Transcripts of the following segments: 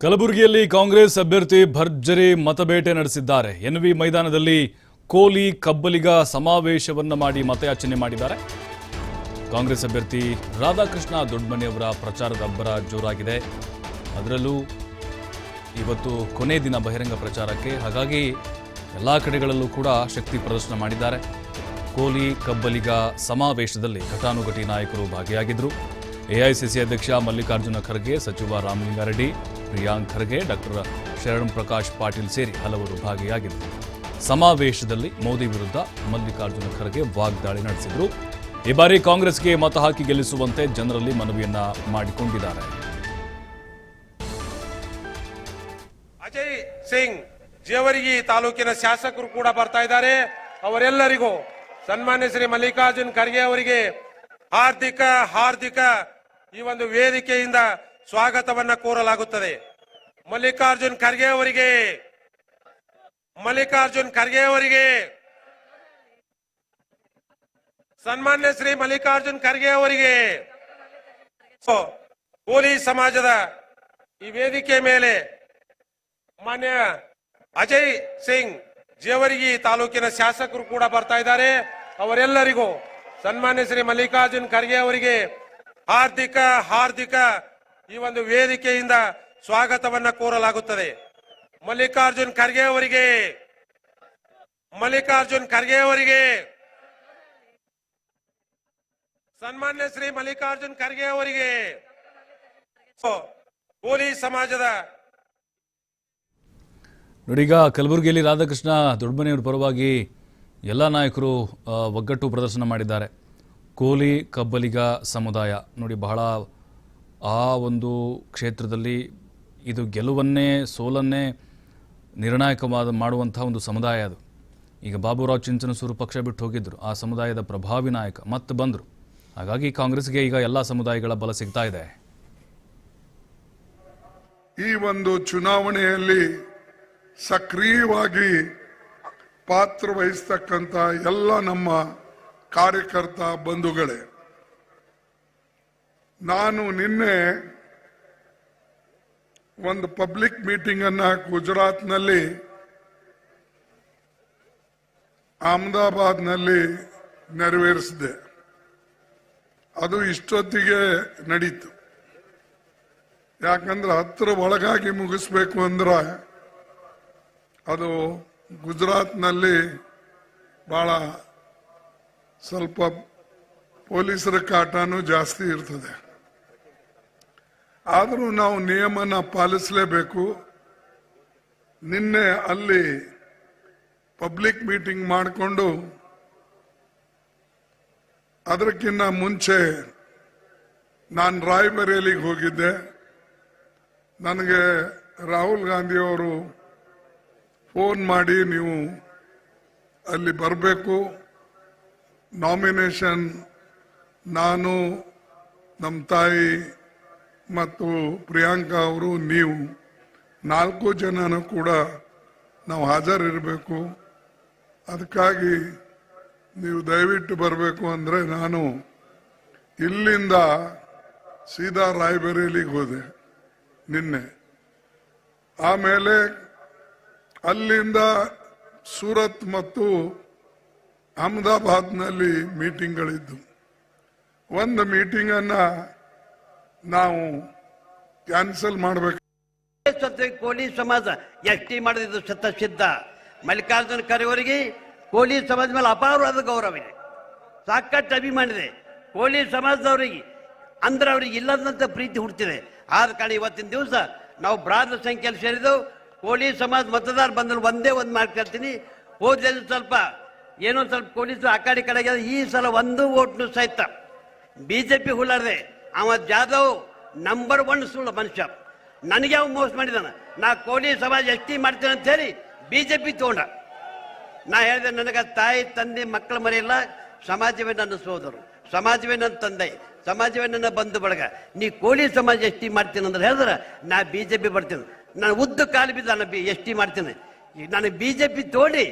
ಕಲಬುರಗಿಯಲ್ಲಿ ಕಾಂಗ್ರೆಸ್ ಅಭ್ಯರ್ಥಿ ಭರ್ಜರಿ ಮತಬೇಟೆ ನಡೆಸಿದ್ದಾರೆ. ಎನ್ವಿ ಮೈದಾನದಲ್ಲಿ ಕೋಲಿ ಕಬ್ಬಲಿಗ ಸಮಾವೇಶವನ್ನ ಮಾಡಿ ಮತಯಾಚನೆ ಮಾಡಿದ್ದಾರೆ. ಕಾಂಗ್ರೆಸ್ ಅಭ್ಯರ್ಥಿ ರಾಧಾಕೃಷ್ಣ ದೊಡ್ಡಮನೆಯವರ ಪ್ರಚಾರದ ಅಬ್ಬರ ಜೋರಾಗಿದೆ. ಅದರಲ್ಲೂ ಇವತ್ತು ಕೊನೆ ದಿನ ಬಹಿರಂಗ ಪ್ರಚಾರಕ್ಕೆ, ಹಾಗಾಗಿ ಎಲ್ಲಾ ಕಡೆಗಳಲ್ಲೂ ಕೂಡ ಶಕ್ತಿ ಪ್ರದರ್ಶನ ಮಾಡಿದ್ದಾರೆ. ಕೋಲಿ ಕಬ್ಬಲಿಗ ಸಮಾವೇಶದಲ್ಲಿ ಘಟಾನುಘಟಿ ನಾಯಕರು ಭಾಗಿಯಾಗಿದ್ದರು. ಎಐಸಿಸಿ ಅಧ್ಯಕ್ಷ ಮಲ್ಲಿಕಾರ್ಜುನ ಖರ್ಗೆ, ಸಚಿವ ರಾಮಲಿಂಗಾರೆಡ್ಡಿ, ಪ್ರಿಯಾಂಕ್ ಖರ್ಗೆ, ಡಾಕ್ಟರ್ ಶರಣ್ ಪ್ರಕಾಶ್ ಪಾಟೀಲ್ ಸೇರಿ ಹಲವರು ಭಾಗಿಯಾಗಿದ್ದರು. ಸಮಾವೇಶದಲ್ಲಿ ಮೋದಿ ವಿರುದ್ಧ ಮಲ್ಲಿಕಾರ್ಜುನ ಖರ್ಗೆ ವಾಗ್ದಾಳಿ ನಡೆಸಿದರು. ಈ ಬಾರಿ ಕಾಂಗ್ರೆಸ್ಗೆ ಮತ ಹಾಕಿ ಗೆಲ್ಲಿಸುವಂತೆ ಜನರಲ್ಲಿ ಮನವಿಯನ್ನ ಮಾಡಿಕೊಂಡಿದ್ದಾರೆ. ಅಜಯ್ ಸಿಂಗ್ ಜೇವರ್ಗಿ ತಾಲೂಕಿನ ಶಾಸಕರು ಕೂಡ ಬರ್ತಾ ಇದ್ದಾರೆ. ಅವರೆಲ್ಲರಿಗೂ ಸನ್ಮಾನ್ಯ ಶ್ರೀ ಮಲ್ಲಿಕಾರ್ಜುನ್ ಖರ್ಗೆ ಅವರಿಗೆ ಹಾರ್ದಿಕ ಈ ಒಂದು ವೇದಿಕೆಯಿಂದ ಸ್ವಾಗತವನ್ನ ಕೋರಲಾಗುತ್ತದೆ. ಮಲ್ಲಿಕಾರ್ಜುನ್ ಖರ್ಗೆ ಅವರಿಗೆ ಸನ್ಮಾನ್ಯ ಶ್ರೀ ಮಲ್ಲಿಕಾರ್ಜುನ್ ಖರ್ಗೆ ಅವರಿಗೆ ಕೋಲಿ ಸಮಾಜದ ಈ ವೇದಿಕೆ ಮೇಲೆ ಮಾನ್ಯ ಅಜಯ್ ಸಿಂಗ್ ಜೇವರ್ಗಿ ತಾಲೂಕಿನ ಶಾಸಕರು ಕೂಡ ಬರ್ತಾ ಇದ್ದಾರೆ. ಅವರೆಲ್ಲರಿಗೂ ಸನ್ಮಾನ್ಯ ಶ್ರೀ ಮಲ್ಲಿಕಾರ್ಜುನ್ ಖರ್ಗೆ ಅವರಿಗೆ ಹಾರ್ದಿಕ ಈ ಒಂದು ವೇದಿಕೆಯಿಂದ ಸ್ವಾಗತವನ್ನ ಕೋರಲಾಗುತ್ತದೆ. ಮಲ್ಲಿಕಾರ್ಜುನ್ ಖರ್ಗೆ ಅವರಿಗೆ ಸನ್ಮಾನ್ಯ ಶ್ರೀ ಮಲ್ಲಿಕಾರ್ಜುನ್ ಖರ್ಗೆ ಅವರಿಗೆ ಕೋಲಿ ಸಮಾಜದ ನೋಡೀಗ ಕಲಬುರಗಿಯಲ್ಲಿ ರಾಧಾಕೃಷ್ಣ ದೊಡ್ಡಮನೆಯವರ ಪರವಾಗಿ ಎಲ್ಲ ನಾಯಕರು ಒಗ್ಗಟ್ಟು ಪ್ರದರ್ಶನ ಮಾಡಿದ್ದಾರೆ. ಕೋಲಿ ಕಬ್ಬಲಿಗ ಸಮುದಾಯ ನೋಡಿ, ಬಹಳ ಆ ಒಂದು ಕ್ಷೇತ್ರದಲ್ಲಿ ಇದು ಗೆಲುವನ್ನೇ ಸೋಲನ್ನೇ ನಿರ್ಣಾಯಕವಾದ ಮಾಡುವಂಥ ಒಂದು ಸಮುದಾಯ ಅದು. ಈಗ ಬಾಬುರಾವ್ ಚಿಂಚನಸೂರು ಪಕ್ಷ ಬಿಟ್ಟು ಹೋಗಿದ್ದರು, ಆ ಸಮುದಾಯದ ಪ್ರಭಾವಿ ನಾಯಕ ಮತ್ತೆ ಬಂದರು. ಹಾಗಾಗಿ ಕಾಂಗ್ರೆಸ್ಗೆ ಈಗ ಎಲ್ಲ ಸಮುದಾಯಗಳ ಬಲ ಸಿಗ್ತಾ ಇದೆ. ಈ ಒಂದು ಚುನಾವಣೆಯಲ್ಲಿ ಸಕ್ರಿಯವಾಗಿ ಪಾತ್ರ ವಹಿಸ್ತಕ್ಕಂಥ ಎಲ್ಲ ನಮ್ಮ ಕಾರ್ಯಕರ್ತ ಬಂಧುಗಳೇ, ನಾನು ನಿನ್ನೆ ಒಂದು ಪಬ್ಲಿಕ್ ಮೀಟಿಂಗ್ ಅನ್ನ ಗುಜರಾತ್ನಲ್ಲಿ ಅಹಮದಾಬಾದ್ನಲ್ಲಿ ನೆರವೇರಿಸಿದೆ. ಅದು ಇಷ್ಟೊತ್ತಿಗೆ ನಡೀತು. ಯಾಕಂದ್ರೆ ಹತ್ರ ಒಳಗಾಗಿ ಮುಗಿಸ್ಬೇಕು ಅಂದ್ರೆ ಅದು ಗುಜರಾತ್ನಲ್ಲಿ ಬಹಳ ಸ್ವಲ್ಪ ಪೊಲೀಸರ ಕಾಟನೂ ಜಾಸ್ತಿ ಇರ್ತದೆ. ಆದರೂ ನಾವು ನಿಯಮನ ಪಾಲಿಸಲೇಬೇಕು. ನಿನ್ನೆ ಅಲ್ಲಿ ಪಬ್ಲಿಕ್ ಮೀಟಿಂಗ್ ಮಾಡಿಕೊಂಡು ಅದಕ್ಕಿಂತ ಮುಂಚೆ ನಾನು ರಾಯ್ಬರೇಲಿಗೆ ಹೋಗಿದ್ದೆ. ನನಗೆ ರಾಹುಲ್ ಗಾಂಧಿಯವರು ಫೋನ್ ಮಾಡಿ ನೀವು ಅಲ್ಲಿ ಬರಬೇಕು, ನಾಮಿನೇಷನ್ ನಾನು, ನಮ್ಮ ತಾಯಿ ಮತ್ತು ಪ್ರಿಯಾಂಕಾ ಅವರು, ನೀವು 4 ಜನನೂ ಕೂಡ ನಾವು ಹಾಜರಿರಬೇಕು. ಅದಕ್ಕಾಗಿ ನೀವು ದಯವಿಟ್ಟು ಬರಬೇಕು ಅಂದರೆ ನಾನು ಇಲ್ಲಿಂದ ಸೀದಾ ರಾಯ್ಬರೇಲಿಗೆ ಹೋದೆ ನಿನ್ನೆ. ಆಮೇಲೆ ಅಲ್ಲಿಂದ ಸೂರತ್ ಮತ್ತು ಅಹಮದಾಬಾದ್ನಲ್ಲಿ ಮೀಟಿಂಗ್ಗಳಿದ್ದು. ಒಂದು ಮೀಟಿಂಗ್ ಅನ್ನ ನಾವು ಕ್ಯಾನ್ಸಲ್ ಮಾಡಬೇಕು. ಕೋಲಿ ಸಮಾಜ ಎಷ್ಟಿ ಮಾಡಿದ್ದು ಶತಸಿದ್ಧ. ಮಲ್ಲಿಕಾರ್ಜುನ ಖರ್ಗೆ ಅವರಿಗೆ ಕೋಲಿ ಸಮಾಜ ಮೇಲೆ ಅಪಾರವಾದ ಗೌರವ ಇದೆ, ಸಾಕಷ್ಟು ಅಭಿಮಾನ ಇದೆ. ಕೋಲಿ ಸಮಾಜದವರಿಗೆ ಅಂದ್ರೆ ಅವ್ರಿಗೆ ಇಲ್ಲದಂತ ಪ್ರೀತಿ ಹುಡ್ತಿದೆ. ಆದ ಕಾರಣ ಇವತ್ತಿನ ದಿವಸ ನಾವು ಬ್ರಾಹ್ಮಣ ಸಂಖ್ಯೆಯಲ್ಲಿ ಸೇರಿದೆವು. ಕೋಲಿ ಸಮಾಜ ಮತದಾರ ಬಂದಲ್ಲಿ ಒಂದೇ ಒಂದು ಮಾಡ್ಕೊಳ್ತೀನಿ. ಹೋದಲ್ಲಿ ಸ್ವಲ್ಪ ಏನೋ ಸ್ವಲ್ಪ ಪೊಲೀಸರು ಆ ಕಡೆಗೆ ಈ ಸಲ ಒಂದು ಓಟ್ನು ಸಹಿತ ಬಿಜೆಪಿ ಹುಲ್ಲಾರ್ದೆ. ಅವ ಜಾಧವ್ ನಂಬರ್ 1 ಸುಳ್ಳು ಮನುಷ್ಯ. ನನಗೆ ಅವ ಮೋಸ ಮಾಡಿದಾನ. ನಾ ಕೋಲಿ ಸಮಾಜ ಎಷ್ಟಿ ಮಾಡ್ತೇನೆ ಅಂತ ಹೇಳಿ ಬಿಜೆಪಿ ತಗೊಂಡ. ನಾ ಹೇಳಿದೆ, ನನಗೆ ತಾಯಿ ತಂದೆ ಮಕ್ಕಳ ಮರೆಯಿಲ್ಲ, ಸಮಾಜವೇ ನನ್ನ ಸೋದರು, ಸಮಾಜವೇ ನನ್ನ ತಂದೆ, ಸಮಾಜವೇ ನನ್ನ ಬಂಧು ಬಳಗ. ನೀ ಕೋಲಿ ಸಮಾಜ ಎಷ್ಟಿ ಮಾಡ್ತೀನಿ ಅಂದ್ರೆ ಹೇಳಿದ್ರೆ ನಾ ಬಿಜೆಪಿ ಬರ್ತೀನಿ. ನಾನು ಉದ್ದ ಕಾಲು ಬಿದ್ದ ನಾನು ಎಷ್ಟಿ ಮಾಡ್ತೀನಿ. ನನಗೆ ಬಿಜೆಪಿ ತೋಡಿ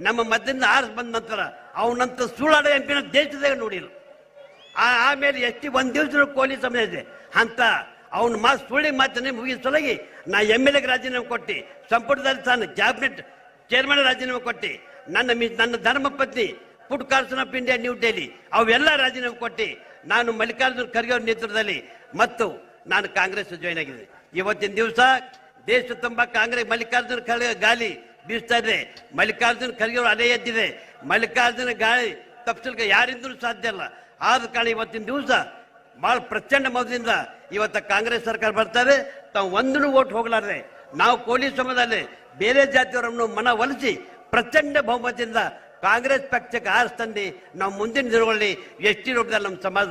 ನಮ್ಮ ಮಧ್ಯದಿಂದ ಆರಿಸಿ ಬಂದ ನಂತರ ಅವನಂತ ಸುಳ್ಳಾಡ ಎಂಪಿನ ದೇಶದಾಗ ನೋಡಿಲ್ಲ. ಆಮೇಲೆ ಎಷ್ಟು ಒಂದು ದಿವಸ ಕೋಲಿ ಸಮಾಜ ಇದೆ ಅಂತ ಅವನ ಮಾತು ಸುಳ್ಳಿ ಮಾತನ್ನೇ ಮುಗಿಸಲಗಿ ನಾ MLA ಗೆ ರಾಜೀನಾಮೆ ಕೊಟ್ಟು ಸಂಪುಟದಲ್ಲಿ ತಾನು ಕ್ಯಾಬಿನೆಟ್ ಚೇರ್ಮನ್ ರಾಜೀನಾಮೆ ಕೊಟ್ಟು ನನ್ನ ಧರ್ಮ ಪತ್ನಿ food corporation of India new Delhi ಅವೆಲ್ಲ ರಾಜೀನಾಮೆ ಕೊಟ್ಟು ನಾನು ಮಲ್ಲಿಕಾರ್ಜುನ್ ಖರ್ಗೆ ಅವರ ನೇತೃತ್ವದಲ್ಲಿ ಮತ್ತು ನಾನು ಕಾಂಗ್ರೆಸ್ ಜಾಯ್ನ್ ಆಗಿದ್ದೆ. ಇವತ್ತಿನ ದಿವಸ ದೇಶ ತುಂಬ ಕಾಂಗ್ರೆಸ್ ಮಲ್ಲಿಕಾರ್ಜುನ್ ಖರ್ಗೆ ಗಾಳಿ ಬೀಸ್ತಾ ಇದೆ, ಮಲ್ಲಿಕಾರ್ಜುನ್ ಖರ್ಗೆ ಅವರು ಅಲೆ ಎದ್ದಿದೆ. ಮಲ್ಲಿಕಾರ್ಜುನ ಗಾಳಿ ತಪ್ಪಿಸಲಿಕ್ಕೆ ಯಾರಿಂದಲೂ ಸಾಧ್ಯ ಇಲ್ಲ. ಆದ ಕಾರಣ ಇವತ್ತಿನ ದಿವಸ ಬಹಳ ಪ್ರಚಂಡ ಮತದಿಂದ ಇವತ್ತು ಕಾಂಗ್ರೆಸ್ ಸರ್ಕಾರ ಬರ್ತಾರೆ. ತಾವು ಒಂದೂ ಓಟ್ ಹೋಗಲಾರದೆ ನಾವು ಕೋಲಿ ಸಮುದಾಯದಲ್ಲಿ ಬೇರೆ ಜಾತಿಯವರನ್ನು ಮನವೊಲಿಸಿ ಪ್ರಚಂಡ ಬಹುಮತದಿಂದ ಕಾಂಗ್ರೆಸ್ ಪಕ್ಷಕ್ಕೆ ಆರಿಸ್ತಂದು ನಾವು ಮುಂದಿನ ದಿನಗಳಲ್ಲಿ ಎಷ್ಟಿ ರೂಪದಲ್ಲಿ ನಮ್ಮ ಸಮಾಜ